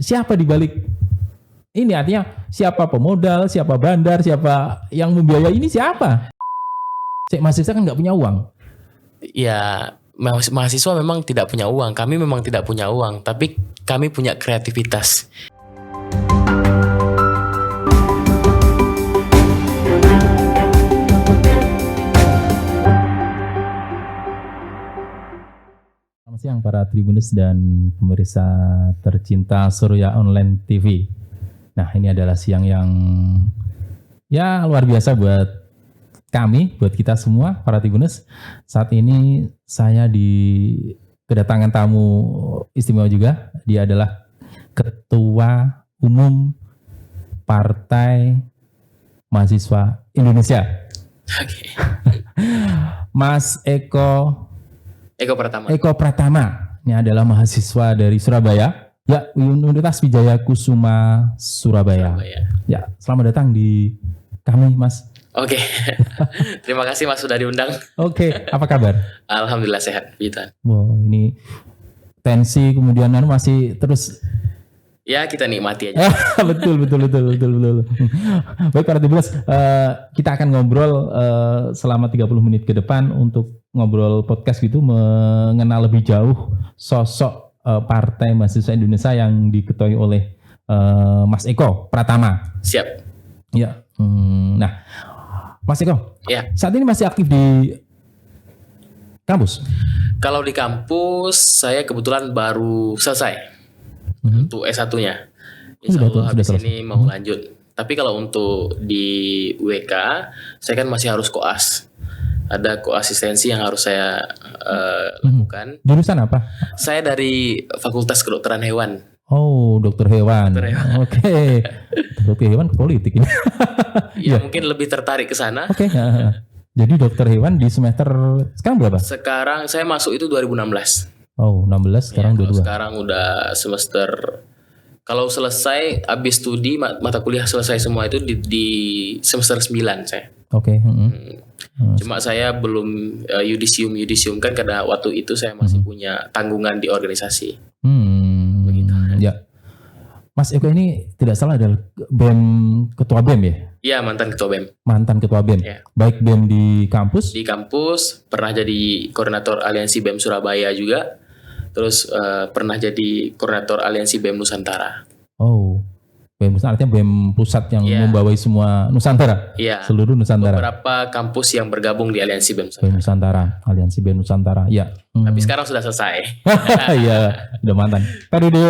siapa di balik ini, artinya siapa pemodal, siapa bandar, siapa yang membiayai ini siapa? Mahasiswa kan nggak punya uang. Ya, mahasiswa memang tidak punya uang. Kami memang tidak punya uang, tapi kami punya kreativitas. Selamat siang para Tribuners dan pemirsa tercinta Surya Online TV. Nah, ini adalah siang yang ya luar biasa buat kami, buat kita semua para Tribuners. Saat ini saya kedatangan tamu istimewa juga. Dia adalah Ketua Umum Partai Mahasiswa Indonesia. Oke. Mas Eko Pratama. Ini adalah mahasiswa dari Surabaya. Ya, Universitas Wijaya Kusuma Surabaya. Ya, selamat datang di kami, Mas. Oke. Terima kasih Mas sudah diundang. Oke, apa kabar? Alhamdulillah sehat, Witan. Wow, ini tensi kemudian masih terus. Ya, kita nikmati aja. betul. Baik para Tribuners, kita akan ngobrol selama 30 menit ke depan untuk ngobrol podcast gitu, mengenal lebih jauh sosok Partai Mahasiswa Indonesia yang diketuai oleh Mas Eko Pratama. Siap. Ya. Nah, Mas Eko, ya. Saat ini masih aktif di kampus? Kalau di kampus, saya kebetulan baru selesai untuk S1-nya. Insya Allah habis ini mau lanjut. Tapi kalau untuk di WK, saya kan masih harus koas. Ada koasistensi yang harus saya lakukan. Jurusan apa? Saya dari Fakultas Kedokteran Hewan. Oh, dokter hewan. Oke. Dokter hewan ke politik ini. Ya, mungkin lebih tertarik ke sana. Oke. Jadi dokter hewan di semester sekarang berapa? Sekarang saya masuk itu 2016. Oh, 16, sekarang 22. Sekarang udah semester. Kalau selesai habis studi mata kuliah selesai semua itu di semester 9 saya. Oke. Cuma saya belum yudisium kan karena waktu itu saya masih punya tanggungan di organisasi. Begitu. Ya. Mas Eko ini tidak salah adalah ketua BEM ya? Iya, mantan ketua BEM. Mantan ketua BEM. Ya. Baik BEM di kampus? Di kampus, pernah jadi koordinator Aliansi BEM Surabaya juga. Terus pernah jadi koordinator Aliansi BEM Nusantara. Oh. BEM Nusantara artinya BEM pusat yang membawai semua Nusantara? Iya. Seluruh Nusantara? Beberapa kampus yang bergabung di Aliansi BEM Nusantara. BEM Nusantara, Aliansi BEM Nusantara, ya. Tapi sekarang sudah selesai. Iya, udah mantan. Periode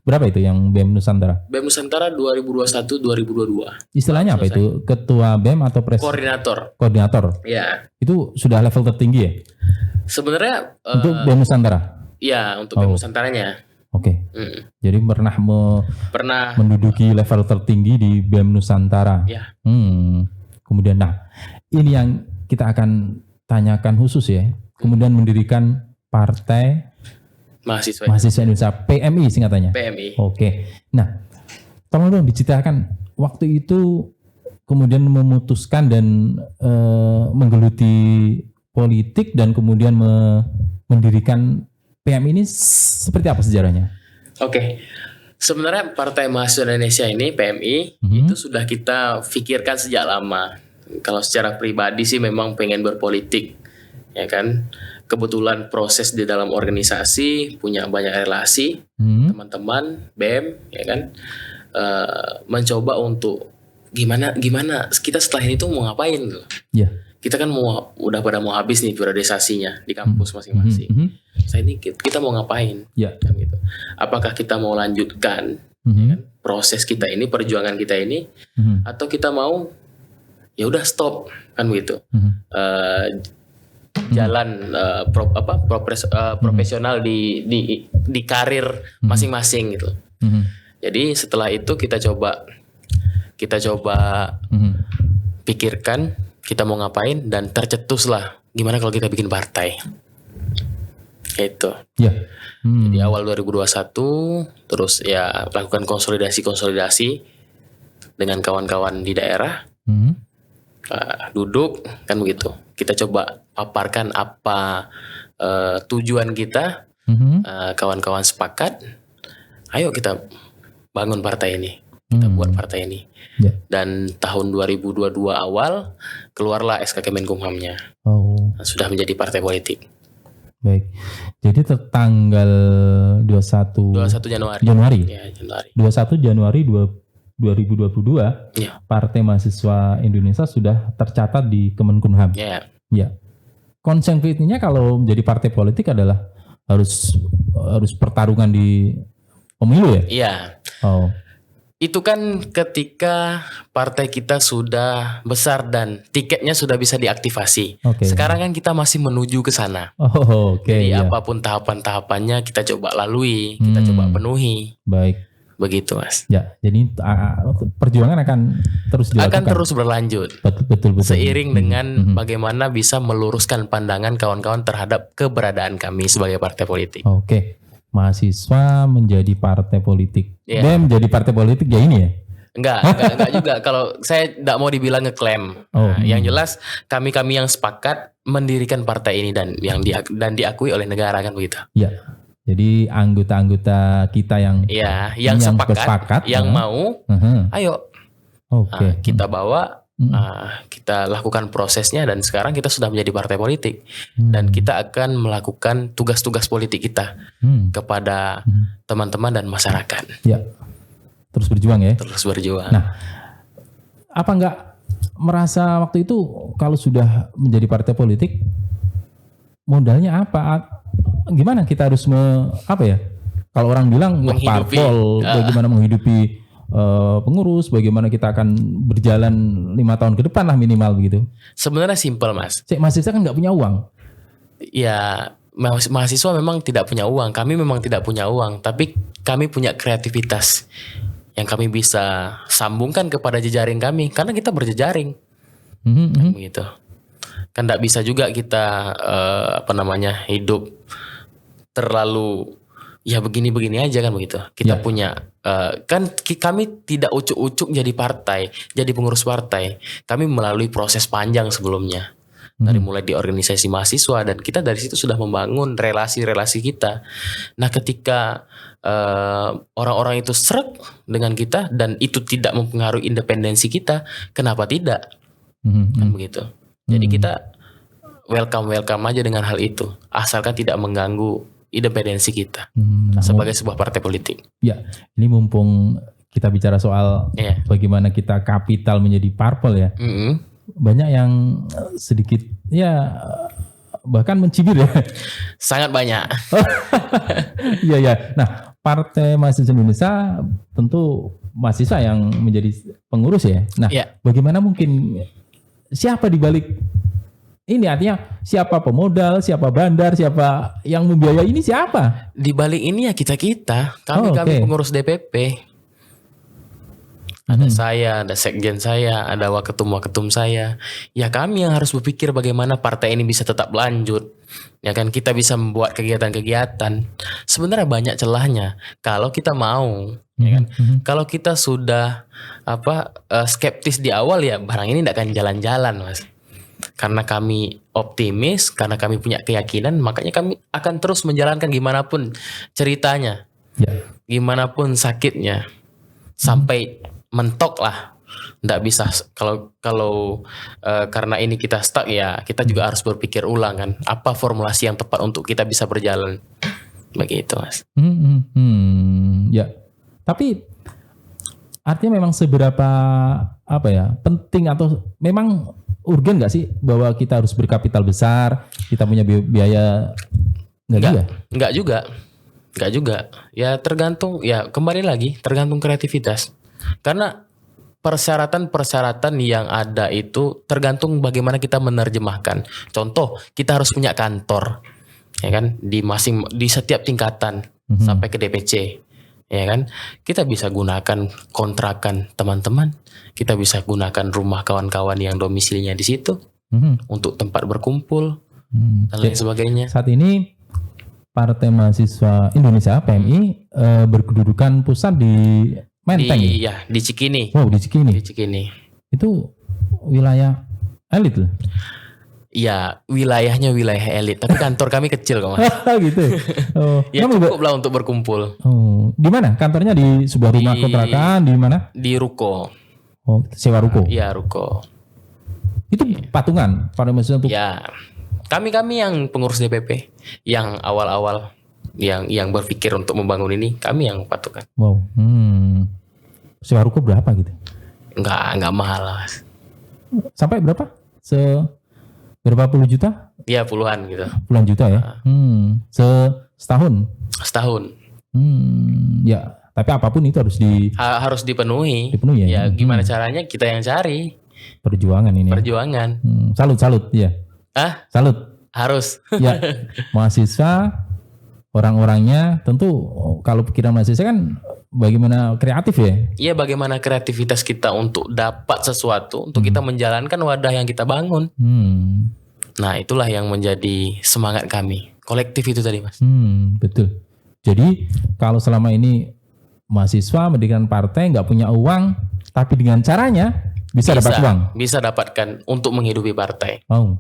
berapa itu yang BEM Nusantara? BEM Nusantara 2021-2022. Istilahnya apa itu? Ketua BEM atau Koordinator. Koordinator? Iya. Itu sudah level tertinggi ya? Sebenarnya untuk BEM Nusantara? Iya, untuk BEM Nusantaranya. Oke. Jadi pernah menduduki level tertinggi di BEM Nusantara. Ya. Kemudian, ini yang kita akan tanyakan khusus ya. Kemudian mendirikan Partai Mahasiswa Indonesia, PMI singkatannya. PMI. Oke. Nah, tolong dong diceritakan waktu itu kemudian memutuskan dan menggeluti politik dan kemudian mendirikan PMI ini seperti apa sejarahnya? Oke. Sebenarnya Partai Mahasiswa Indonesia ini PMI itu sudah kita pikirkan sejak lama. Kalau secara pribadi sih memang pengen berpolitik, ya kan. Kebetulan proses di dalam organisasi punya banyak relasi, teman-teman BEM, ya kan. Mencoba untuk gimana kita setelah ini tuh mau ngapain gitu. Yeah. Kita kan udah pada mau habis nih periodisasinya di kampus masing-masing. Saya ini kita mau ngapain? Kan gitu. Apakah kita mau lanjutkan ya kan, proses kita ini, perjuangan kita ini, atau kita mau ya udah stop kan begitu. Jalan profesional di karir masing-masing gitu. Jadi setelah itu kita coba pikirkan kita mau ngapain dan tercetuslah gimana kalau kita bikin partai. Itu. Ya. Jadi awal 2021 terus ya lakukan konsolidasi dengan kawan-kawan di daerah. Duduk kan begitu. Kita coba paparkan apa tujuan kita. Kawan-kawan sepakat. Ayo kita bangun partai ini. Kita buat partai ini. Ya. Dan tahun 2022 awal keluarlah SK Kemenkumhamnya. Sudah menjadi partai politik. Baik. Jadi tanggal 21 Januari. Ya, Januari. 21 Januari 2022 ya. Partai Mahasiswa Indonesia sudah tercatat di Kemenkumham. Ya. Ya. Konsekuensinya kalau menjadi partai politik adalah harus pertarungan di pemilu ya? Iya. Itu kan ketika partai kita sudah besar dan tiketnya sudah bisa diaktifasi. Sekarang kan kita masih menuju ke sana. Jadi apapun tahapan-tahapannya kita coba lalui, kita coba penuhi. Baik. Begitu, Mas. Ya, jadi perjuangan akan terus dilakukan. Akan terus berlanjut. Betul. Seiring dengan bagaimana bisa meluruskan pandangan kawan-kawan terhadap keberadaan kami sebagai partai politik. Mahasiswa menjadi partai politik. Dan menjadi partai politik ya ini ya? Enggak juga. Kalau saya tidak mau dibilang ngeklaim. Yang jelas kami yang sepakat mendirikan partai ini dan diakui oleh negara kan begitu. Iya. Jadi anggota-anggota kita yang sepakat, yang mau, ayo. Kita bawa, kita lakukan prosesnya dan sekarang kita sudah menjadi partai politik dan kita akan melakukan tugas-tugas politik kita kepada teman-teman dan masyarakat. Ya, terus berjuang ya. Terus berjuang. Nah, apa enggak merasa waktu itu kalau sudah menjadi partai politik modalnya apa? Gimana kita harus kalau orang bilang parpol, bagaimana menghidupi pengurus, bagaimana kita akan berjalan 5 tahun ke depan lah minimal begitu. Sebenarnya simpel, Mas. Mahasiswa kan nggak punya uang. Ya, mahasiswa memang tidak punya uang. Kami memang tidak punya uang, tapi kami punya kreativitas yang kami bisa sambungkan kepada jejaring kami karena kita berjejaring. Gitu. Kan tidak bisa juga kita hidup terlalu ya begini-begini aja kan begitu. Kita punya kan kami tidak ucuk-ucuk jadi partai, jadi pengurus partai. Kami melalui proses panjang sebelumnya. Dari mulai di organisasi mahasiswa dan kita dari situ sudah membangun relasi-relasi kita. Nah, ketika orang-orang itu srek dengan kita dan itu tidak mempengaruhi independensi kita, kenapa tidak? Kan begitu. Jadi kita welcome aja dengan hal itu, asalkan tidak mengganggu independensi kita sebagai sebuah partai politik. Ya, ini mumpung kita bicara soal bagaimana kita kapital menjadi parpol ya. Banyak yang sedikit bahkan mencibir ya. Sangat banyak. Iya. Nah, Partai Mahasiswa Indonesia tentu mahasiswa yang menjadi pengurus ya. Nah, bagaimana mungkin siapa di balik ini, artinya siapa pemodal, siapa bandar, siapa yang membiayai ini siapa? Di balik ini ya kita. Kami pengurus DPP. Ada saya, ada sekjen saya, ada waketum saya. Ya kami yang harus berpikir bagaimana partai ini bisa tetap lanjut. Ya kan kita bisa membuat kegiatan-kegiatan. Sebenarnya banyak celahnya kalau kita mau. Ya kan? Kalau kita sudah skeptis di awal ya barang ini tidak akan jalan-jalan, Mas. Karena kami optimis, karena kami punya keyakinan, makanya kami akan terus menjalankan gimana pun ceritanya, gimana pun sakitnya, sampai mentok lah. Nggak bisa kalau karena ini kita stuck ya, kita juga harus berpikir ulang kan, apa formulasi yang tepat untuk kita bisa berjalan, begitu, Mas. Ya, tapi artinya memang seberapa penting atau memang urgen nggak sih bahwa kita harus berkapital besar, kita punya biaya? Nggak juga. Ya tergantung, ya kembali lagi tergantung kreativitas. Karena persyaratan yang ada itu tergantung bagaimana kita menerjemahkan. Contoh, kita harus punya kantor, ya kan, di setiap tingkatan sampai ke DPC. Ya kan, kita bisa gunakan kontrakan teman-teman, kita bisa gunakan rumah kawan-kawan yang domisilinya di situ untuk tempat berkumpul dan lain sebagainya. Saat ini Partai Mahasiswa Indonesia PMI berkedudukan pusat di Menteng. Di Cikini. Wow, di Cikini. Di Cikini. Itu wilayah elit loh. Ya, wilayahnya wilayah elit, tapi kantor kami kecil kok Mas. Gitu. Oh, Ya kamu cukup lah untuk berkumpul oh, di mana? Kantornya di sebuah rumah Di- kontrakan di mana? di ruko. Oh, sewa ruko. Ya ruko. Itu patungan pada maksudnya untuk Ya, kami yang pengurus DPP, yang awal-awal, yang berpikir untuk membangun ini, kami yang patungan. wow. Sewa ruko berapa gitu? Enggak mahal lah Mas. Sampai berapa? Berapa puluh juta? Ya puluhan gitu. Puluhan juta ya? Setahun? Setahun. Ya, tapi apapun itu harus Harus dipenuhi. dipenuhi Ya ya. gimana caranya kita yang cari Perjuangan ini. perjuangan. Salut ya. Salut. Harus. Ya, mahasiswa orang-orangnya tentu kalau pikiran mahasiswa kan bagaimana kreatif ya. Iya, bagaimana kreativitas kita untuk dapat sesuatu, untuk kita menjalankan wadah yang kita bangun. Nah, itulah yang menjadi semangat kami. Kolektif itu tadi, Mas. Betul. Jadi kalau selama ini mahasiswa mendirikan partai nggak punya uang, tapi dengan caranya bisa dapat uang. Bisa dapatkan untuk menghidupi partai. Oh.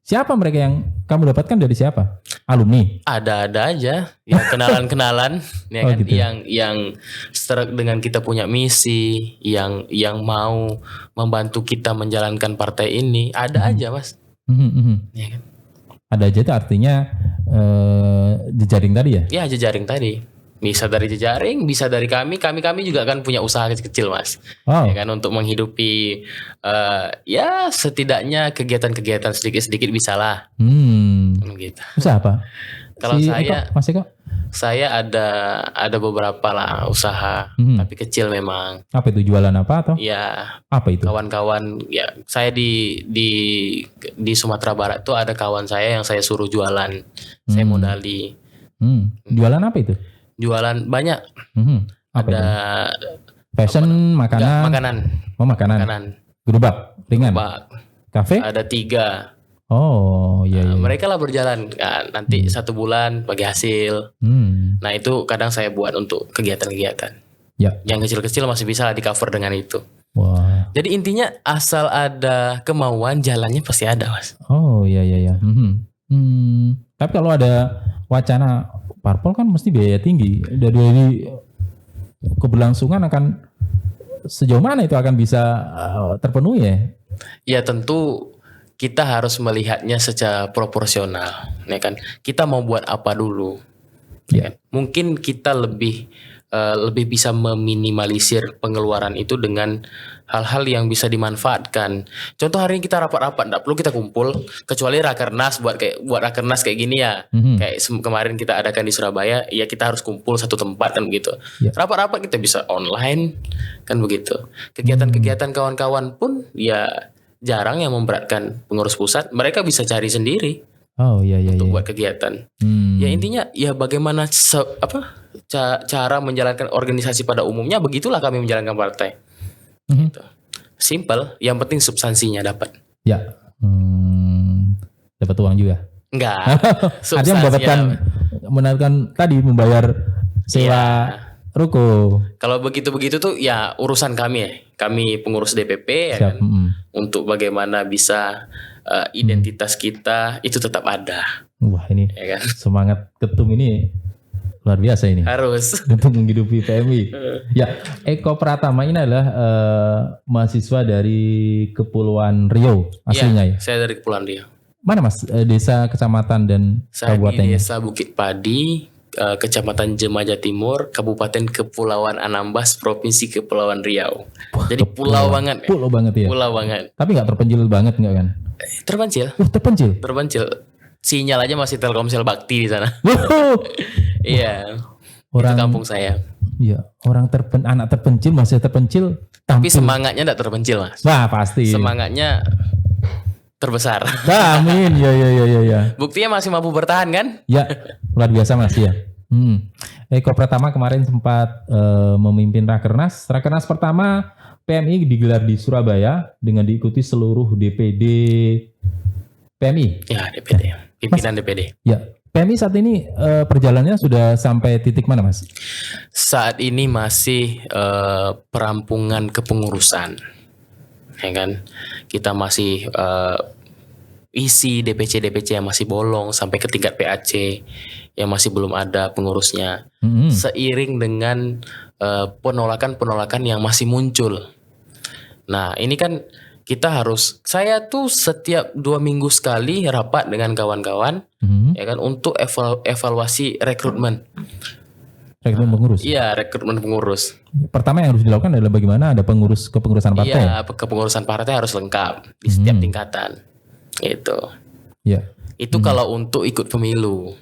Siapa mereka yang kamu dapatkan dari siapa? Alumni? Ada aja, ya kenalan-kenalan, ya Oh, kan, gitu. yang serak dengan kita punya misi, yang mau membantu kita menjalankan partai ini, ada aja, Mas. Ya kan? Ada aja itu artinya jejaring tadi ya? Ya, jejaring tadi. Bisa dari jejaring, bisa dari kami juga kan punya usaha kecil, Mas. Oh. Ya kan, untuk menghidupi ya setidaknya kegiatan-kegiatan sedikit-sedikit bisa lah. Gitu. Usaha apa? Kalau Mas Eko? saya ada beberapa lah usaha, tapi kecil memang. Apa itu, jualan apa atau? Ya, Apa itu? kawan-kawan, ya saya di Sumatera Barat tuh ada kawan saya yang saya suruh jualan. Saya modali. Jualan apa itu? Jualan banyak. Apa Ada itu? Fashion, makanan. makanan. Oh, makanan. Gerobak, ringan. Bak, Kafe? ada 3. Oh, iya iya. Mereka lah berjalan. Nah, nanti 1 bulan bagi hasil. Nah, itu kadang saya buat untuk kegiatan-kegiatan. Ya. Yang kecil-kecil masih bisa lah di cover dengan itu. Wah. Jadi intinya asal ada kemauan, jalannya pasti ada, Mas. Oh, iya iya iya. Tapi kalau ada wacana parpol kan mesti biaya tinggi. Dari keberlangsungan akan sejauh mana itu akan bisa terpenuhi ya? Ya tentu kita harus melihatnya secara proporsional, ya kan? Kita mau buat apa dulu? Ya kan? Mungkin kita lebih bisa meminimalisir pengeluaran itu dengan hal-hal yang bisa dimanfaatkan. Contoh hari ini kita rapat-rapat, nggak perlu kita kumpul, kecuali rakernas buat rakernas kayak gini ya. Kayak kemarin kita adakan di Surabaya, ya kita harus kumpul satu tempat kan begitu. Rapat-rapat kita bisa online kan begitu. Kegiatan-kegiatan kawan-kawan pun ya jarang yang memberatkan pengurus pusat, mereka bisa cari sendiri. Oh iya iya. Untuk buat kegiatan. Ya intinya ya bagaimana cara menjalankan organisasi pada umumnya, begitulah kami menjalankan partai. Gitu. Simple, yang penting substansinya dapat. Ya. Dapat uang juga. Enggak. Artinya mendapatkan tadi membayar sewa ruko. Kalau begitu-begitu tuh ya urusan kami ya. Kami pengurus DPP ya kan. Untuk bagaimana bisa identitas kita itu tetap ada. Wah ini ya kan? Semangat ketum ini luar biasa ini. Harus. Untuk menghidupi PMI. Ya, Eko Pratama ini adalah mahasiswa dari Kepulauan Riau aslinya ya? Saya dari Kepulauan Riau. Mana Mas? Desa, kecamatan dan kabupaten? Saya di Desa Bukit Padi, Kecamatan Jemaja Timur, Kabupaten Kepulauan Anambas, Provinsi Kepulauan Riau. Wah, jadi pulau banget. Pulau banget ya. Pulau banget. Tapi nggak terpencil banget nggak kan? Terpencil. Terpencil. Terpencil. Sinyal aja masih Telkomsel Bakti di sana. Iya. Itu kampung saya. Iya. Anak terpencil masih terpencil. Tapi semangatnya enggak terpencil, Mas. Wah pasti. Semangatnya terbesar. Amin. Ya. Buktinya masih mampu bertahan kan? Ya. Luar biasa Mas ya. Eko Pratama kemarin sempat memimpin Rakernas. Rakernas pertama PMI digelar di Surabaya dengan diikuti seluruh DPD PMI. Ya, DPD. Pimpinan DPD. Ya, PMI saat ini perjalanannya sudah sampai titik mana, Mas? Saat ini masih perampungan kepengurusan. Ya kan? Kita masih isi DPC yang masih bolong sampai ke tingkat PAC yang masih belum ada pengurusnya. Seiring dengan penolakan-penolakan yang masih muncul. Nah, ini kan saya tuh setiap 2 minggu sekali rapat dengan kawan-kawan ya kan untuk evaluasi rekrutmen. Rekrutmen pengurus. Iya, rekrutmen pengurus. Pertama yang harus dilakukan adalah bagaimana ada kepengurusan partai. Iya, kepengurusan partai harus lengkap di setiap tingkatan. Gitu. Iya. Itu kalau untuk ikut pemilu.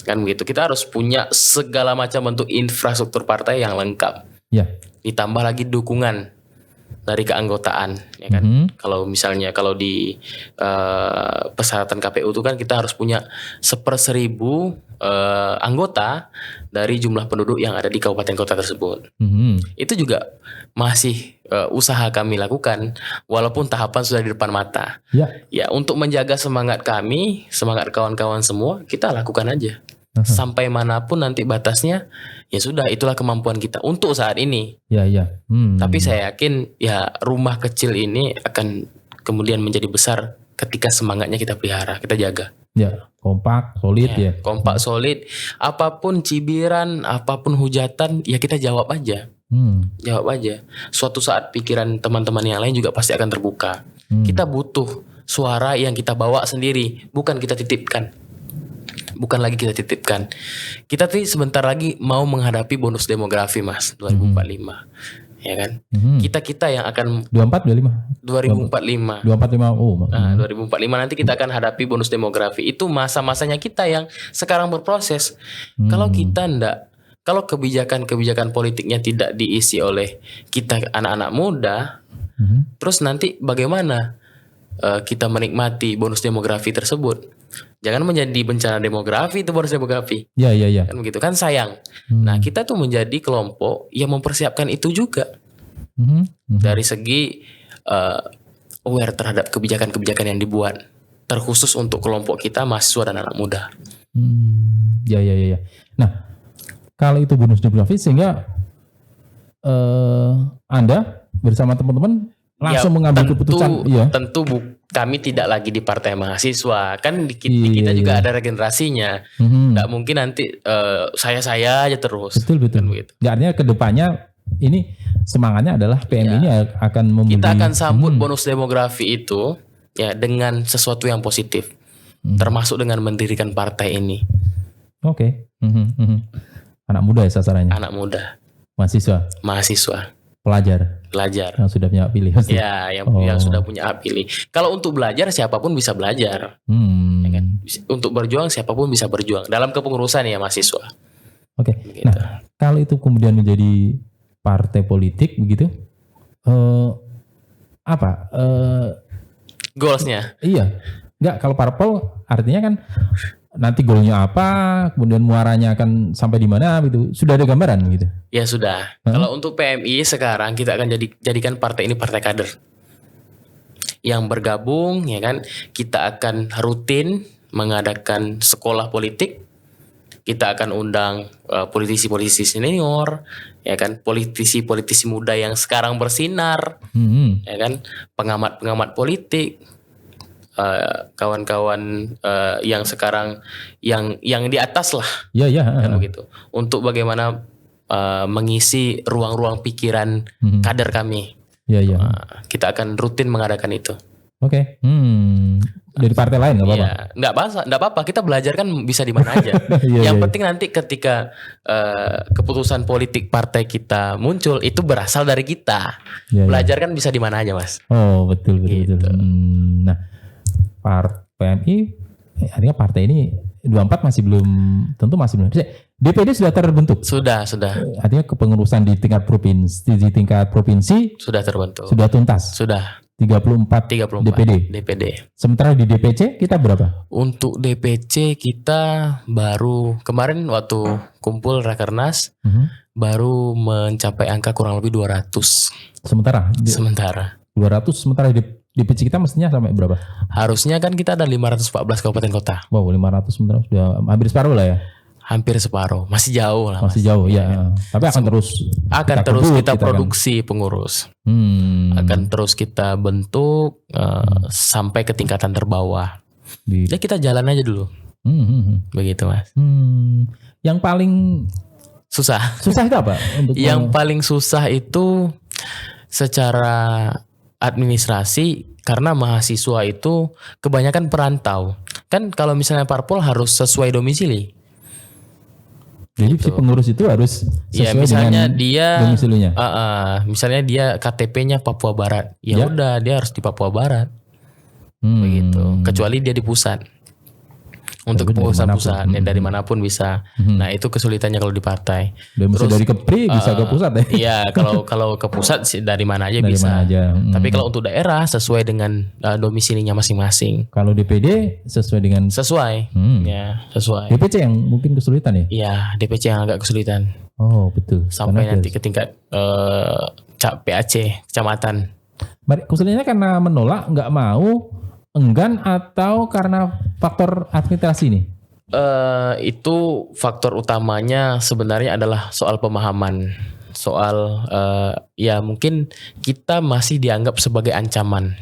Kan begitu. Kita harus punya segala macam bentuk infrastruktur partai yang lengkap. Iya. Ditambah lagi dukungan dari keanggotaan, ya kan? Kalau di persyaratan KPU itu kan kita harus punya 1/1000 anggota dari jumlah penduduk yang ada di kabupaten kota tersebut. Itu juga masih usaha kami lakukan, walaupun tahapan sudah di depan mata. Ya, untuk menjaga semangat kami, semangat kawan-kawan semua, kita lakukan aja. Sampai manapun nanti batasnya, ya sudah, itulah kemampuan kita untuk saat ini. Tapi saya yakin ya rumah kecil ini akan kemudian menjadi besar ketika semangatnya kita pelihara, kita jaga. Ya, kompak, solid ya. Kompak, solid. Apapun cibiran, apapun hujatan, ya kita jawab aja. Jawab aja. Suatu saat pikiran teman-teman yang lain juga pasti akan terbuka. Kita butuh suara yang kita bawa sendiri, bukan kita titipkan. Kita sebentar lagi mau menghadapi bonus demografi, Mas, 2045. Ya kan? Kita yang akan 2045. 2045. Oh. Nah, 2045 nanti kita akan hadapi bonus demografi. Itu masa-masanya kita yang sekarang berproses. Kalau kebijakan-kebijakan politiknya tidak diisi oleh kita anak-anak muda, terus nanti bagaimana kita menikmati bonus demografi tersebut? Jangan menjadi bencana demografi itu bonus demografi. Iya. Kan begitu kan, sayang. Nah, kita tuh menjadi kelompok yang mempersiapkan itu juga. Dari segi aware terhadap kebijakan-kebijakan yang dibuat, terkhusus untuk kelompok kita mahasiswa dan anak muda. Ya. Nah, kalau itu bonus demografi sehingga Anda bersama teman-teman langsung mengambil keputusan. Kami tidak lagi di partai mahasiswa, kan di kita juga ada regenerasinya. Nggak mungkin nanti saya aja terus. Betul. Kan begitu. Artinya kedepannya ini semangatnya adalah PM ini akan membeli. Kita akan sambut bonus demografi itu ya dengan sesuatu yang positif, termasuk dengan mendirikan partai ini. Oke. Anak muda ya sasarannya. Anak muda. Mahasiswa. Pelajar yang sudah punya hak pilih. Ya, yang sudah punya hak pilih. Kalau untuk belajar siapapun bisa belajar. Ya kan? Untuk berjuang siapapun bisa berjuang dalam kepengurusan ya mahasiswa. Oke. Gitu. Nah, kalau itu kemudian menjadi partai politik begitu, apa? Goalsnya? Iya. Enggak, kalau parpol artinya kan nanti goalnya apa, kemudian muaranya akan sampai di mana gitu. Sudah ada gambaran gitu? Ya sudah. Kalau untuk PMI sekarang kita akan jadikan partai ini partai kader. Yang bergabung ya kan, kita akan rutin mengadakan sekolah politik. Kita akan undang politisi-politisi senior, ya kan, politisi-politisi muda yang sekarang bersinar, ya kan, pengamat-pengamat politik. Kawan-kawan yang sekarang yang di atas lah, kan begitu, untuk bagaimana mengisi ruang-ruang pikiran kader kami. Kita akan rutin mengadakan itu. Oke. Dari partai lain nggak apa-apa? Nggak apa-apa. Kita belajar kan bisa di mana aja. Yang penting nanti ketika keputusan politik partai kita muncul itu berasal dari kita. Belajar kan bisa di mana aja, Mas. Oh betul. Nah. PMI artinya partai ini 24 masih belum DPD sudah terbentuk. Sudah. Artinya kepengurusan di tingkat provinsi sudah terbentuk. Sudah tuntas. Sudah. 34 DPD. Sementara di DPC kita berapa? Untuk DPC kita baru kemarin waktu kumpul Rakernas baru mencapai angka kurang lebih 200. Sementara 200 sementara DPC kita mestinya sampai berapa? Harusnya kan kita ada 514 kabupaten kota. Wow, 500 sementara sudah hampir separuh lah ya. Hampir separuh, masih jauh lah. Masih jauh ya. Tapi akan terus kita produksi pengurus. Akan terus kita bentuk sampai ke tingkatan terbawah. Jadi kita jalan aja dulu. Begitu Mas. Yang paling susah itu apa? Yang paling susah itu secara administrasi, karena mahasiswa itu kebanyakan perantau. Kan kalau misalnya parpol harus sesuai domisili. Jadi si pengurus itu harus sesuai misalnya dengan dia domisilinya. Misalnya dia KTP-nya Papua Barat, ya udah dia harus di Papua Barat. Begitu. Kecuali dia di pusat. Untuk kepengurusan pusat, dari manapun bisa. Nah itu kesulitannya kalau di partai. Terus dari Kepri bisa ke pusat ya? Iya, kalau ke pusat dari mana aja bisa. Mana aja. Tapi kalau untuk daerah sesuai dengan domisilinya masing-masing. Kalau DPD sesuai dengan ya sesuai. DPC yang mungkin kesulitan ya? Iya, DPC yang agak kesulitan. Oh betul. Sampai nanti ke tingkat PAC, kecamatan. Kesulitannya karena menolak, nggak mau, enggan, atau karena faktor administrasi nih? Itu faktor utamanya sebenarnya adalah soal pemahaman. Soal ya mungkin kita masih dianggap sebagai ancaman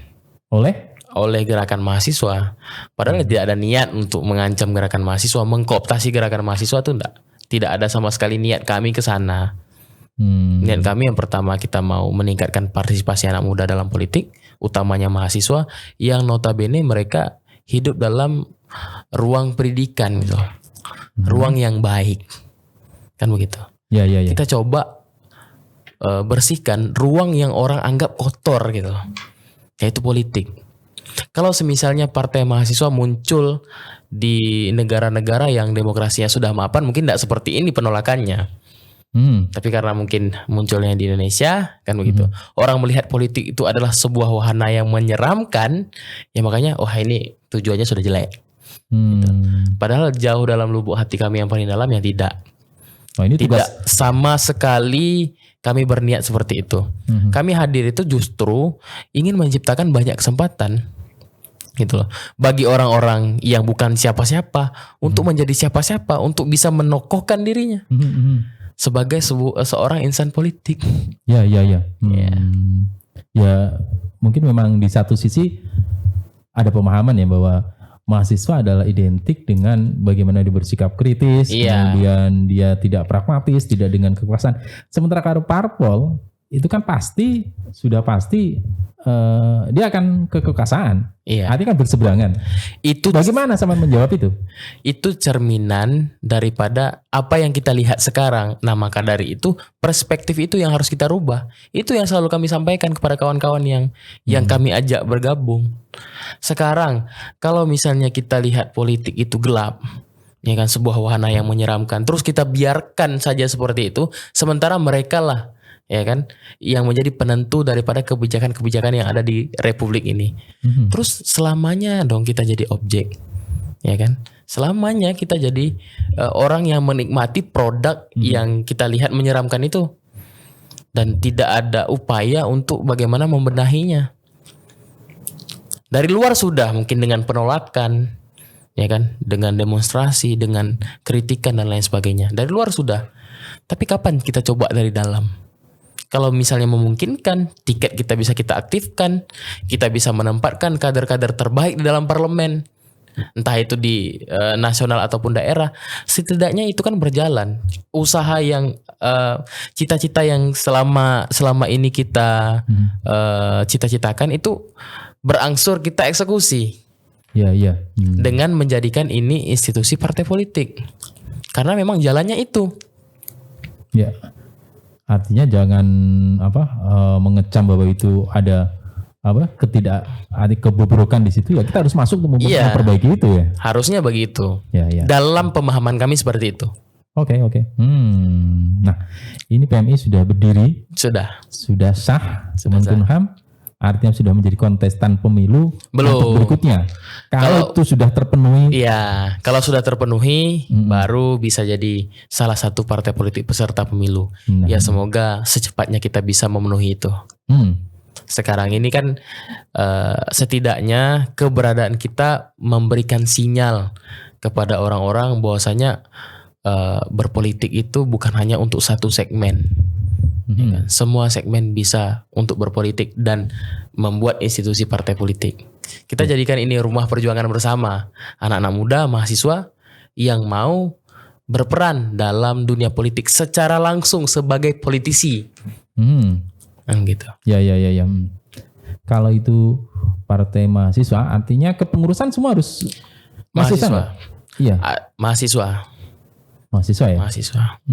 oleh gerakan mahasiswa. Padahal tidak ada niat untuk mengancam gerakan mahasiswa, mengkooptasi gerakan mahasiswa itu tidak ada sama sekali niat kami ke sana. Niat kami yang pertama, kita mau meningkatkan partisipasi anak muda dalam politik, utamanya mahasiswa yang notabene mereka hidup dalam ruang pendidikan gitu. Ruang yang baik. Kan begitu. Ya. Kita coba bersihkan ruang yang orang anggap kotor gitu. Yaitu politik. Kalau semisalnya partai mahasiswa muncul di negara-negara yang demokrasinya sudah mapan, mungkin tidak seperti ini penolakannya. Tapi karena mungkin munculnya di Indonesia, kan begitu. Orang melihat politik itu adalah sebuah wahana yang menyeramkan, ya makanya ini tujuannya sudah jelek. Gitu. Padahal jauh dalam lubuk hati kami yang paling dalam yang tidak. Ini tidak sama sekali kami berniat seperti itu. Kami hadir itu justru ingin menciptakan banyak kesempatan. Gitu loh. Bagi orang-orang yang bukan siapa-siapa untuk menjadi siapa-siapa, untuk bisa menokohkan dirinya. Sebagai seorang insan politik. Ya, mungkin memang di satu sisi ada pemahaman ya bahwa mahasiswa adalah identik dengan bagaimana dia bersikap kritis, kemudian dia tidak pragmatis, tidak dengan kekuasaan. Sementara kalau parpol itu kan sudah pasti dia akan ke kekuasaan. Artinya kan berseberangan. Itu bagaimana sama menjawab itu? Itu cerminan daripada apa yang kita lihat sekarang. Nah, maka dari itu perspektif itu yang harus kita rubah. Itu yang selalu kami sampaikan kepada kawan-kawan yang kami ajak bergabung. Sekarang kalau misalnya kita lihat politik itu gelap, ya kan, sebuah wahana yang menyeramkan, terus kita biarkan saja seperti itu, sementara mereka lah, ya kan, yang menjadi penentu daripada kebijakan-kebijakan yang ada di republik ini. Terus selamanya dong kita jadi objek, ya kan? Selamanya kita jadi orang yang menikmati produk yang kita lihat menyeramkan itu, dan tidak ada upaya untuk bagaimana membenahinya. Dari luar sudah mungkin dengan penolakan, ya kan, dengan demonstrasi, dengan kritikan dan lain sebagainya. Dari luar sudah. Tapi kapan kita coba dari dalam? Kalau misalnya memungkinkan, tiket kita bisa kita aktifkan, kita bisa menempatkan kader-kader terbaik di dalam parlemen, entah itu di nasional ataupun daerah, setidaknya itu kan berjalan. Usaha yang cita-cita yang selama ini kita cita-citakan itu berangsur kita eksekusi. Iya. Dengan menjadikan ini institusi partai politik. Karena memang jalannya itu. Ya. Artinya jangan mengecam bahwa itu ada kebobrokan di situ, ya kita harus masuk untuk memperbaiki itu ya. Harusnya begitu. Ya. Dalam pemahaman kami seperti itu. Oke. Nah, ini PMI sudah berdiri. Sudah sah. Kemenkumham. Artinya sudah menjadi kontestan pemilu untuk berikutnya. Kalau itu sudah terpenuhi. Iya, kalau sudah terpenuhi baru bisa jadi salah satu partai politik peserta pemilu. Ya semoga secepatnya kita bisa memenuhi itu. Sekarang ini kan setidaknya keberadaan kita memberikan sinyal kepada orang-orang bahwasanya berpolitik itu bukan hanya untuk satu segmen. Ya kan? Semua segmen bisa untuk berpolitik dan membuat institusi partai politik. Kita jadikan ini rumah perjuangan bersama. Anak-anak muda, mahasiswa yang mau berperan dalam dunia politik secara langsung sebagai politisi. Gitu. Ya. Kalau itu partai mahasiswa, artinya kepengurusan semua harus Mahasiswa. Iya. Mahasiswa ya. Mahasiswa.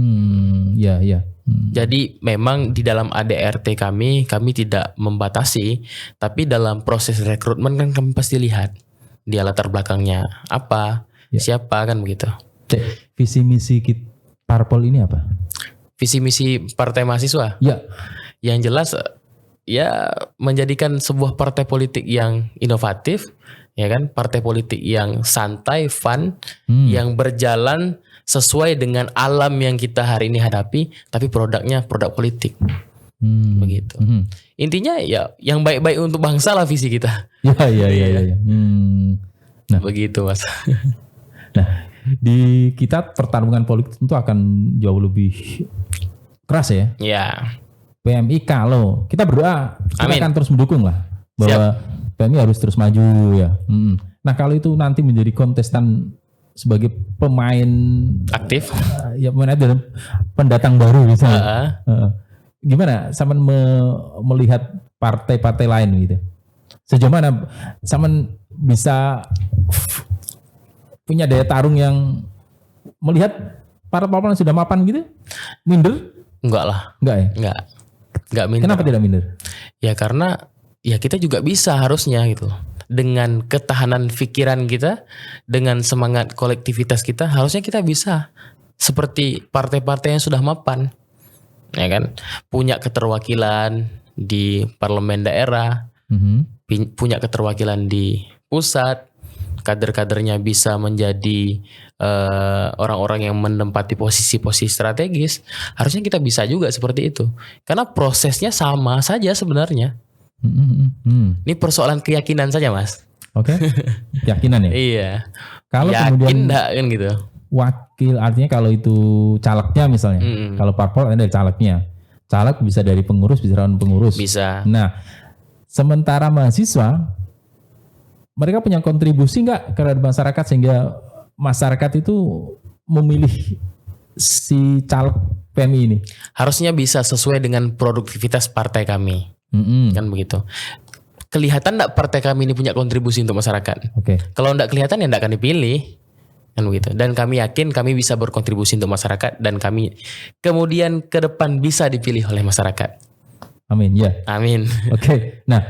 Ya. Jadi memang di dalam ADRT kami tidak membatasi, tapi dalam proses rekrutmen kan kami pasti lihat dia latar belakangnya apa, siapa kan begitu. Visi misi parpol ini apa? Visi misi partai mahasiswa? Ya. Yang jelas ya menjadikan sebuah partai politik yang inovatif, ya kan, partai politik yang santai, fun, yang berjalan sesuai dengan alam yang kita hari ini hadapi, tapi produknya produk politik. Begitu. Intinya ya yang baik-baik untuk bangsa lah visi kita. Ya. Nah, begitu Mas. Nah, di kita pertarungan politik tentu akan jauh lebih keras ya. Ya. PMI kalau kita berdoa, kita akan terus mendukung lah bahwa PMI harus terus maju ya. Nah, kalau itu nanti menjadi kontestan sebagai pemain aktif, ya pemain dalam pendatang baru misalnya. Gimana Saman melihat partai-partai lain gitu? Sejauh mana Saman bisa punya daya tarung yang melihat para parpol yang sudah mapan gitu? Minder? Enggak lah. Enggak ya? Enggak minder. Kenapa tidak minder? Ya karena ya kita juga bisa harusnya gitu. Dengan ketahanan pikiran kita, dengan semangat kolektivitas kita, harusnya kita bisa seperti partai-partai yang sudah mapan, ya kan, punya keterwakilan di parlemen daerah, punya keterwakilan di pusat, kader-kadernya bisa menjadi orang-orang yang menempati posisi-posisi strategis. Harusnya kita bisa juga seperti itu, karena prosesnya sama saja sebenarnya. Ini persoalan keyakinan saja Mas. Oke. Keyakinan ya. Iya. Kalau yakin kemudian enggak kan gitu. Wakil artinya kalau itu calegnya misalnya. Kalau parpol ada dari calegnya. Caleg bisa dari pengurus, bisa dari pengurus. Bisa. Nah, sementara mahasiswa mereka punya kontribusi enggak terhadap masyarakat sehingga masyarakat itu memilih si caleg PMI ini? Harusnya bisa sesuai dengan produktivitas partai kami. Kan begitu. Kelihatan enggak partai kami ini punya kontribusi untuk masyarakat? Oke. Kalau enggak kelihatan ya enggak akan dipilih. Kan begitu. Dan kami yakin kami bisa berkontribusi untuk masyarakat dan kami kemudian ke depan bisa dipilih oleh masyarakat. Amin ya. Amin. Oke. Nah,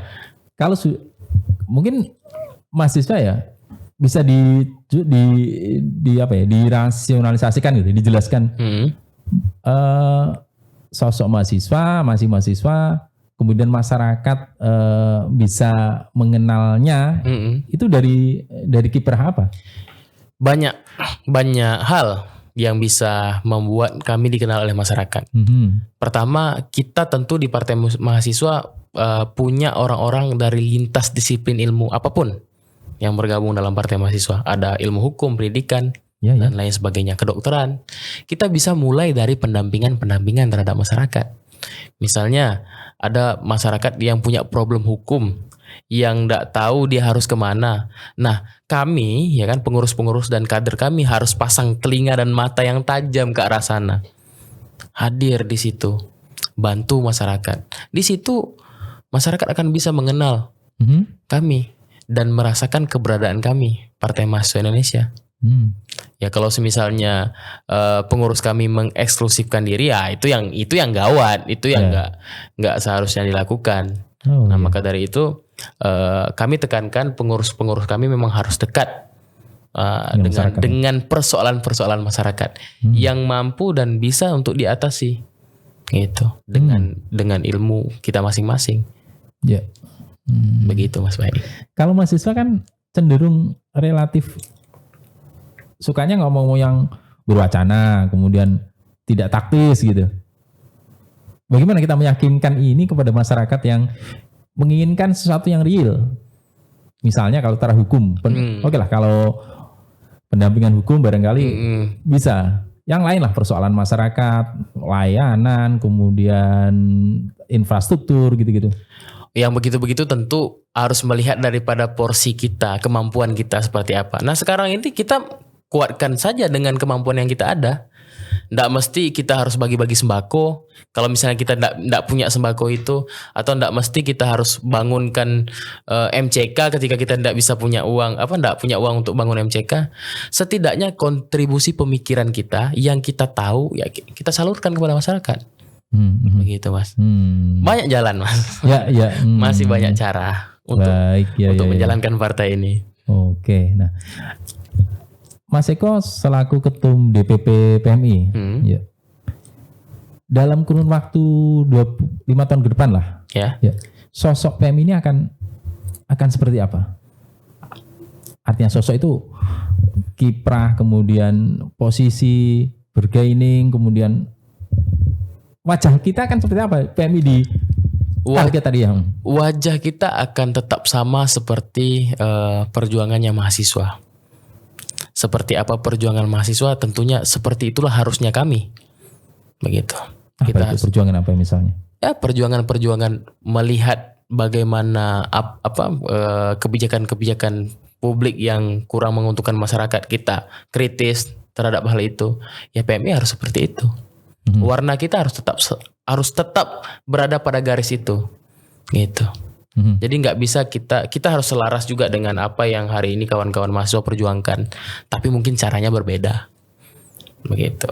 kalau mungkin mahasiswa ya bisa dirasionalisasikan gitu, dijelaskan. Sosok mahasiswa, mahasiswa, kemudian masyarakat bisa mengenalnya itu dari kiprah apa? Banyak hal yang bisa membuat kami dikenal oleh masyarakat. Pertama, kita tentu di Partai Mahasiswa punya orang-orang dari lintas disiplin ilmu apapun yang bergabung dalam Partai Mahasiswa. Ada ilmu hukum, pendidikan, dan lain sebagainya, kedokteran. Kita bisa mulai dari pendampingan terhadap masyarakat. Misalnya ada masyarakat yang punya problem hukum, yang tidak tahu dia harus kemana. Nah, kami ya kan, pengurus-pengurus dan kader kami harus pasang telinga dan mata yang tajam ke arah sana. Hadir di situ, bantu masyarakat. Di situ masyarakat akan bisa mengenal kami dan merasakan keberadaan kami, Partai Mahasiswa Indonesia. Ya kalau misalnya pengurus kami mengeksklusifkan diri, ya itu yang gawat, itu yang nggak seharusnya dilakukan. Maka dari itu kami tekankan pengurus-pengurus kami memang harus dekat dengan persoalan-persoalan masyarakat yang mampu dan bisa untuk diatasi, gitu, dengan ilmu kita masing-masing. Ya, begitu Mas Baidi. Kalau mahasiswa kan cenderung relatif sukanya ngomong yang berwacana, kemudian tidak taktis gitu. Bagaimana kita meyakinkan ini kepada masyarakat yang menginginkan sesuatu yang real? Misalnya kalau tara hukum, oke lah, kalau pendampingan hukum barangkali bisa. Yang lain lah persoalan masyarakat, layanan, kemudian infrastruktur gitu-gitu. yang begitu-begitu tentu harus melihat daripada porsi kita, kemampuan kita seperti apa. Nah sekarang ini kita kuatkan saja dengan kemampuan yang kita ada. Nggak mesti kita harus bagi-bagi sembako. Kalau misalnya kita nggak punya sembako itu, atau nggak mesti kita harus bangunkan MCK ketika kita nggak bisa punya uang, nggak punya uang untuk bangun MCK. Setidaknya kontribusi pemikiran kita yang kita tahu ya kita salurkan kepada masyarakat. Begitu Mas. Banyak jalan Mas. Ya. Masih banyak cara untuk menjalankan partai ini. Oke. Nah, Mas Eko selaku Ketum DPP PMI, ya. Dalam kurun waktu 5 tahun ke depan lah, ya. Sosok PMI ini akan seperti apa? Artinya sosok itu kiprah, kemudian posisi, bergaining, kemudian wajah kita akan seperti apa? PMI di target tadi yang wajah kita akan tetap sama seperti perjuangannya mahasiswa. Seperti apa perjuangan mahasiswa, tentunya seperti itulah harusnya kami. Begitu. Kita perjuangan apa misalnya? Ya perjuangan melihat bagaimana kebijakan-kebijakan publik yang kurang menguntungkan masyarakat kita, kritis terhadap hal itu. Ya PMI harus seperti itu. Warna kita harus tetap berada pada garis itu. Gitu. Jadi nggak bisa kita harus selaras juga dengan apa yang hari ini kawan-kawan mahasiswa perjuangkan, tapi mungkin caranya berbeda, begitu.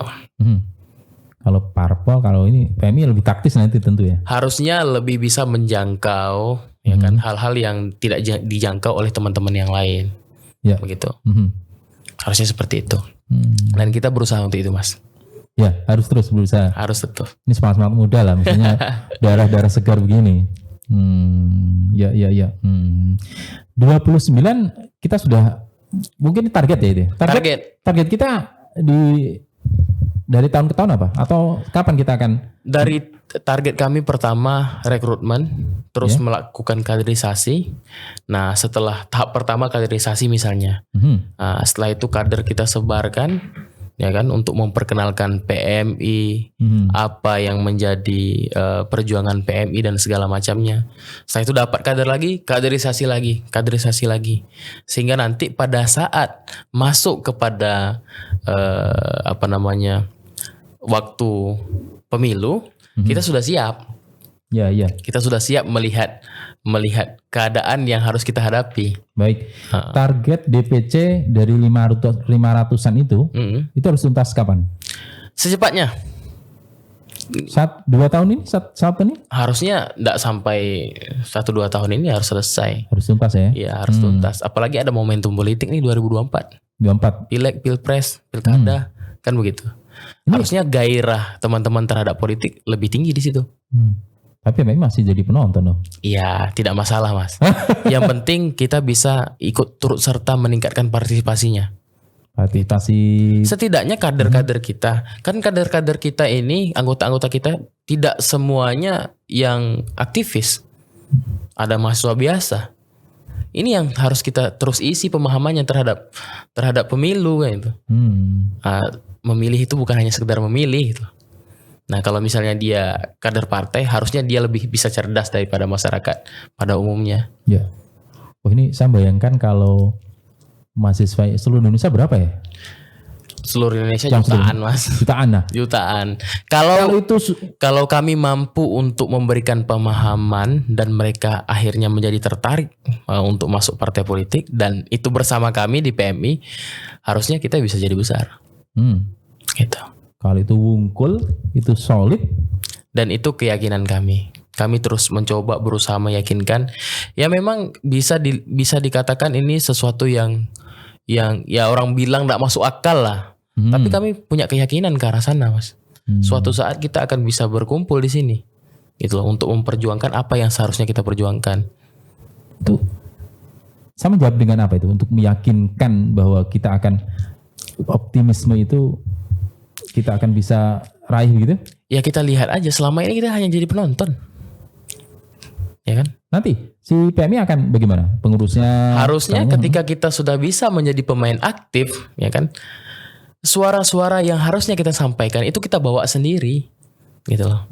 Kalau parpol, kalau ini PMI lebih taktis nanti tentu ya. Harusnya lebih bisa menjangkau, ya kan, hal-hal yang tidak dijangkau oleh teman-teman yang lain, begitu. Harusnya seperti itu. Dan kita berusaha untuk itu, Mas. Ya, harus terus berusaha. Harus betul. Ini semangat muda lah, misalnya darah-darah segar begini. 29 kita sudah mungkin target ya itu. Target kita dari tahun ke tahun apa? Atau kapan kita akan? Dari target kami pertama rekrutmen, terus melakukan kaderisasi. Nah setelah tahap pertama kaderisasi misalnya, setelah itu kader kita sebarkan. Ya kan, untuk memperkenalkan PMI, apa yang menjadi perjuangan PMI dan segala macamnya. Setelah itu dapat kader lagi, kaderisasi lagi, sehingga nanti pada saat masuk kepada waktu pemilu, kita sudah siap. Ya. Kita sudah siap melihat keadaan yang harus kita hadapi. Baik. Target DPC dari 500-an itu harus tuntas kapan? Secepatnya. 2 tahun ini? Satu ini? Harusnya enggak sampai 1-2 tahun ini harus selesai. Harus tuntas ya? Iya, harus tuntas. Apalagi ada momentum politik nih 2024. Pileg, Pilpres, Pilkada, kan begitu. Harusnya gairah teman-teman terhadap politik lebih tinggi di situ. Tapi memang masih jadi penonton dong. Iya, tidak masalah Mas. Yang penting kita bisa ikut turut serta meningkatkan partisipasinya. Setidaknya kader-kader kita, kan kader-kader kita ini, anggota-anggota kita tidak semuanya yang aktivis. Ada mahasiswa biasa. Ini yang harus kita terus isi pemahamannya terhadap pemilu gitu. Memilih itu bukan hanya sekedar memilih gitu. Nah kalau misalnya dia kader partai, harusnya dia lebih bisa cerdas daripada masyarakat pada umumnya. Ya. Oh ini saya bayangkan kalau mahasiswa seluruh Indonesia berapa ya? Seluruh Indonesia jutaan Mas. Jutaan lah. Jutaan. Kalau kami mampu untuk memberikan pemahaman dan mereka akhirnya menjadi tertarik untuk masuk partai politik dan itu bersama kami di PMI, harusnya kita bisa jadi besar. Gitu. Kalau itu wungkul, itu solid. Dan itu keyakinan kami. Kami terus mencoba berusaha meyakinkan. Ya memang bisa dikatakan ini sesuatu yang ya orang bilang gak masuk akal lah. Tapi kami punya keyakinan ke arah sana Mas. Suatu saat kita akan bisa berkumpul di sini. Gitu loh, untuk memperjuangkan apa yang seharusnya kita perjuangkan. Itu sama jawab dengan apa itu? Untuk meyakinkan bahwa kita akan optimisme itu kita akan bisa raih gitu? Ya kita lihat aja, selama ini kita hanya jadi penonton. Ya kan? Nanti si PMI akan bagaimana? Pengurusnya? Harusnya ketika kita sudah bisa menjadi pemain aktif, ya kan? Suara-suara yang harusnya kita sampaikan itu kita bawa sendiri. Gitu loh.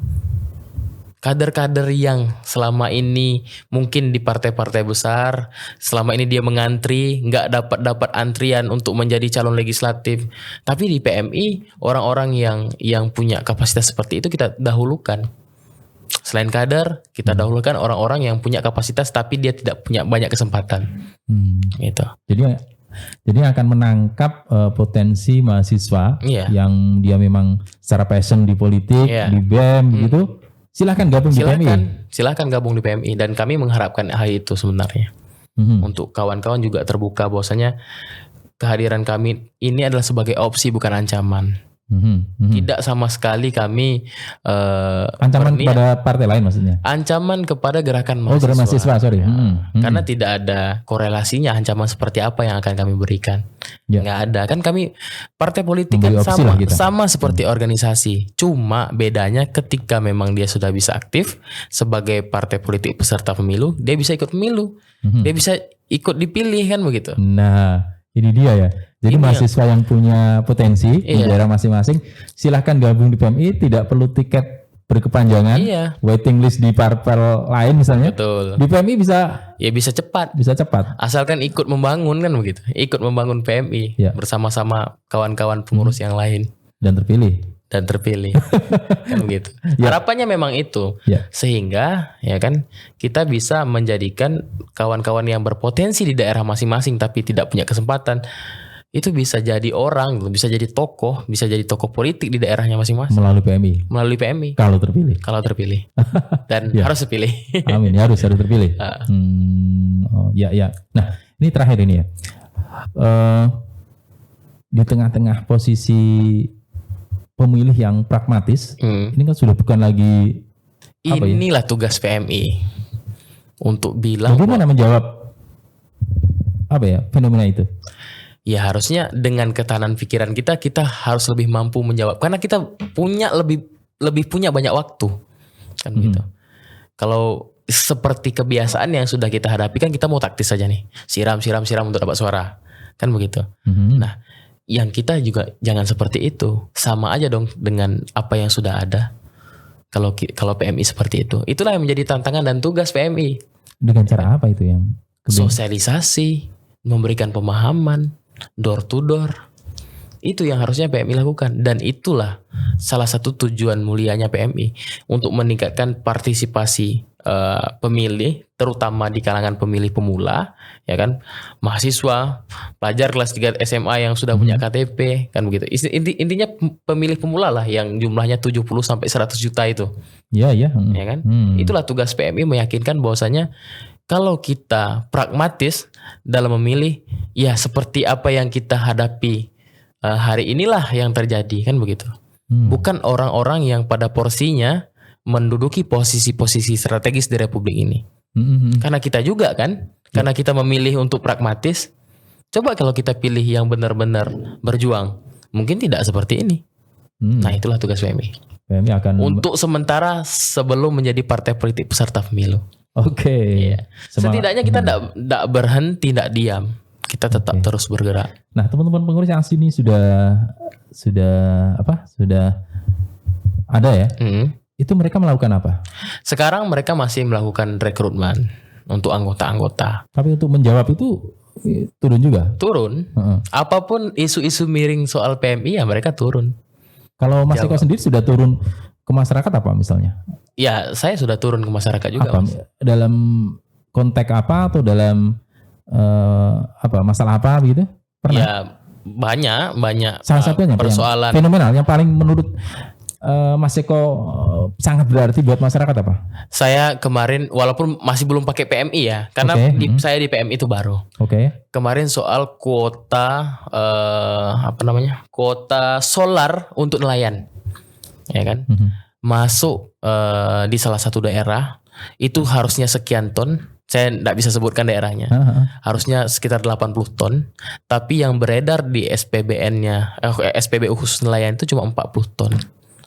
kader-kader yang selama ini mungkin di partai-partai besar, selama ini dia mengantri, nggak dapat antrian untuk menjadi calon legislatif. Tapi di PMI orang-orang yang punya kapasitas seperti itu kita dahulukan. Selain kader, kita dahulukan orang-orang yang punya kapasitas tapi dia tidak punya banyak kesempatan. Gitu. Jadi akan menangkap potensi mahasiswa yang dia memang secara passion di politik, di BEM gitu. Silahkan gabung di PMI. Silahkan gabung di PMI, dan kami mengharapkan hal itu sebenarnya. Untuk kawan-kawan juga terbuka bahwasanya kehadiran kami ini adalah sebagai opsi bukan ancaman. Tidak sama sekali kami ancaman kepada partai lain maksudnya. Ancaman kepada gerakan mahasiswa. Gerakan mahasiswa, sorry. Karena tidak ada korelasinya ancaman seperti apa yang akan kami berikan. Nggak ada. Kan kami partai politik kan sama seperti organisasi. Cuma bedanya ketika memang dia sudah bisa aktif sebagai partai politik peserta pemilu, dia bisa ikut pemilu. Dia bisa ikut dipilih kan begitu. Nah, ini dia ya. Jadi mahasiswa yang punya potensi di daerah masing-masing silahkan gabung di PMI, tidak perlu tiket berkepanjangan, waiting list di parpel lain misalnya. Betul. Di PMI bisa cepat. Bisa cepat. Asalkan ikut membangun kan begitu. Ikut membangun PMI bersama-sama kawan-kawan pengurus yang lain dan terpilih. Kan begitu. Harapannya memang itu. Sehingga ya kan kita bisa menjadikan kawan-kawan yang berpotensi di daerah masing-masing tapi tidak punya kesempatan itu bisa jadi orang, bisa jadi tokoh politik di daerahnya masing-masing melalui PMI. Kalau terpilih. Dan harus terpilih. Amin, harus terpilih. Nah, ini terakhir ini ya. Di tengah-tengah posisi pemilih yang pragmatis, ini kan sudah bukan lagi inilah tugas PMI untuk bilang bagaimana menjawab fenomena itu. Ya harusnya dengan ketahanan pikiran kita harus lebih mampu menjawab karena kita punya lebih punya banyak waktu kan begitu. Kalau seperti kebiasaan yang sudah kita hadapi kan kita mau taktis saja nih, siram untuk dapat suara kan begitu. Nah, yang kita juga jangan seperti itu, sama aja dong dengan apa yang sudah ada. Kalau PMI seperti itu, itulah yang menjadi tantangan dan tugas PMI. Dengan cara apa itu yang sosialisasi, memberikan pemahaman, door to door, itu yang harusnya PMI lakukan, dan itulah salah satu tujuan mulianya PMI untuk meningkatkan partisipasi pemilih, terutama di kalangan pemilih pemula, ya kan, mahasiswa, pelajar kelas 3 SMA yang sudah punya KTP, kan begitu. Intinya pemilih pemula lah yang jumlahnya 70 sampai 100 juta itu. Ya kan? Itulah tugas PMI meyakinkan bahwasanya kalau kita pragmatis dalam memilih, ya seperti apa yang kita hadapi hari inilah yang terjadi, kan begitu. Bukan orang-orang yang pada porsinya menduduki posisi-posisi strategis di Republik ini. Karena kita juga kan, karena kita memilih untuk pragmatis. Coba kalau kita pilih yang benar-benar berjuang, mungkin tidak seperti ini. Nah, itulah tugas PMI. PMI akan untuk sementara sebelum menjadi partai politik peserta pemilu. Oke. Setidaknya kita tidak berhenti, tidak diam. Kita tetap terus bergerak. Nah, teman-teman pengurus yang sini sudah ada ya? Itu mereka melakukan apa? Sekarang mereka masih melakukan rekrutmen untuk anggota-anggota. Tapi untuk menjawab itu turun juga? Turun. Apapun isu-isu miring soal PMI ya mereka turun. Kalau Mas Eko sendiri sudah turun ke masyarakat apa misalnya? Ya, saya sudah turun ke masyarakat juga. Apa? Dalam konteks apa atau dalam masalah apa gitu? Pernah? Ya, banyak. Salah satunya persoalan fenomenal yang paling menurut Mas Eko sangat berarti buat masyarakat apa? Saya kemarin walaupun masih belum pakai PMI ya, karena saya di PMI itu baru. Kemarin soal kuota kuota solar untuk nelayan, ya kan? Masuk di salah satu daerah itu harusnya sekian ton. Saya tidak bisa sebutkan daerahnya. Harusnya sekitar 80 ton, tapi yang beredar di SPBN-nya SPBU khusus nelayan itu cuma 40 ton.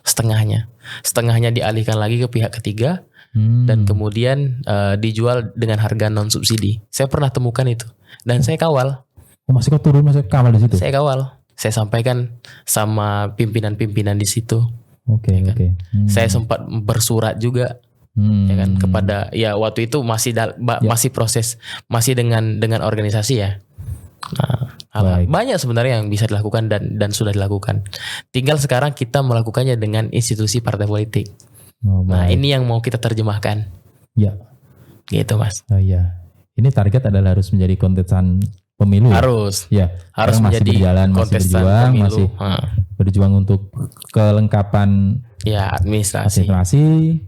Setengahnya dialihkan lagi ke pihak ketiga dan kemudian dijual dengan harga non subsidi. Saya pernah temukan itu dan saya kawal. Masih kawal di situ. Saya kawal. Saya sampaikan sama pimpinan-pimpinan di situ. Oke. Saya sempat bersurat juga ya kan, kepada ya waktu itu masih masih proses, masih dengan organisasi ya. Nah, banyak sebenarnya yang bisa dilakukan dan sudah dilakukan. Tinggal sekarang kita melakukannya dengan institusi partai politik. Nah, ini yang mau kita terjemahkan. Ya. Gitu, Mas. Oh iya. Ini target adalah harus menjadi kontestan pemilu. Harus. Ya. Harus masih menjadi berjalan, masih berjuang, pemilu. masih berjuang untuk kelengkapan ya administrasi,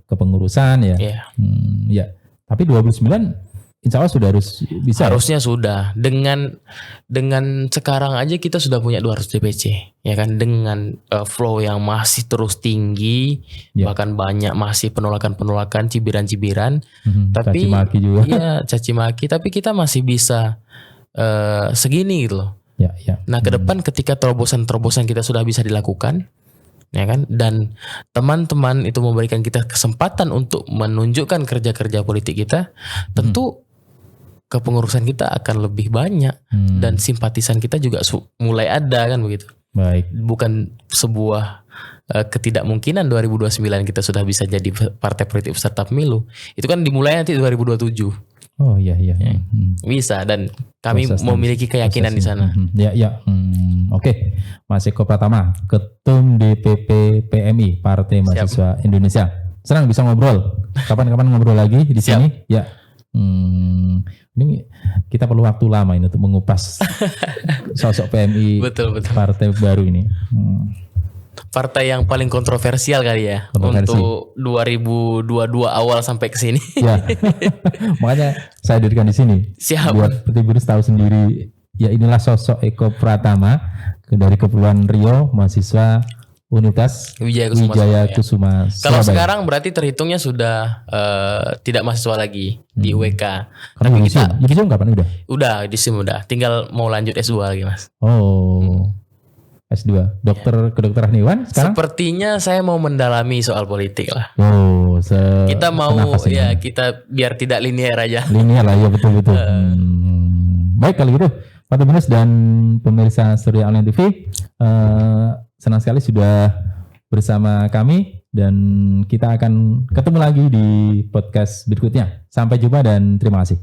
kepengurusan ya. Ya. Ya. Tapi 29 insya Allah sudah harus bisa. Harusnya sudah. Dengan sekarang aja kita sudah punya 200 DPC, ya kan, dengan flow yang masih terus tinggi, bahkan banyak masih penolakan, cibiran-cibiran, tapi caci maki juga. Iya, caci maki, tapi kita masih bisa segini gitu loh. Ya. Nah, ke depan ketika terobosan kita sudah bisa dilakukan, ya kan, dan teman-teman itu memberikan kita kesempatan untuk menunjukkan kerja-kerja politik kita, tentu kepengurusan kita akan lebih banyak dan simpatisan kita juga mulai ada kan begitu. Baik. Bukan sebuah ketidakmungkinan 2029 kita sudah bisa jadi partai politik peserta pemilu. Itu kan dimulai nanti 2027. Oh iya. Bisa, dan kami memiliki keyakinan di sana. Ya. Oke. Mas Eko Pratama, Ketum DPP PMI Partai Mahasiswa Indonesia. Senang bisa ngobrol. Kapan-kapan ngobrol lagi di sini. Ya. Ini kita perlu waktu lama ini untuk mengupas sosok PMI. Betul. Partai baru ini. Partai yang paling kontroversial kali ya untuk 2022 awal sampai ke sini. Ya. Makanya saya hadirkan di sini. Siap. Buat Tribuners tahu sendiri, ya inilah sosok Eko Pratama dari Kepulauan Riau, mahasiswa Universitas Wijaya Kusuma. Kalau sekarang berarti terhitungnya sudah tidak mahasiswa lagi di UWK. Karena Yudisium kapan udah? Udah, Yudisium udah. Tinggal mau lanjut S2 lagi, Mas. Oh. S2. Kedokteran hewan sekarang? Sepertinya saya mau mendalami soal politik lah. Oh, kita mau ya, kita biar tidak linear aja. Linear lah, ya betul. Baik, kalau gitu Pak Tribuners dan pemirsa Surya Online TV, senang sekali sudah bersama kami dan kita akan ketemu lagi di podcast berikutnya. Sampai jumpa dan terima kasih.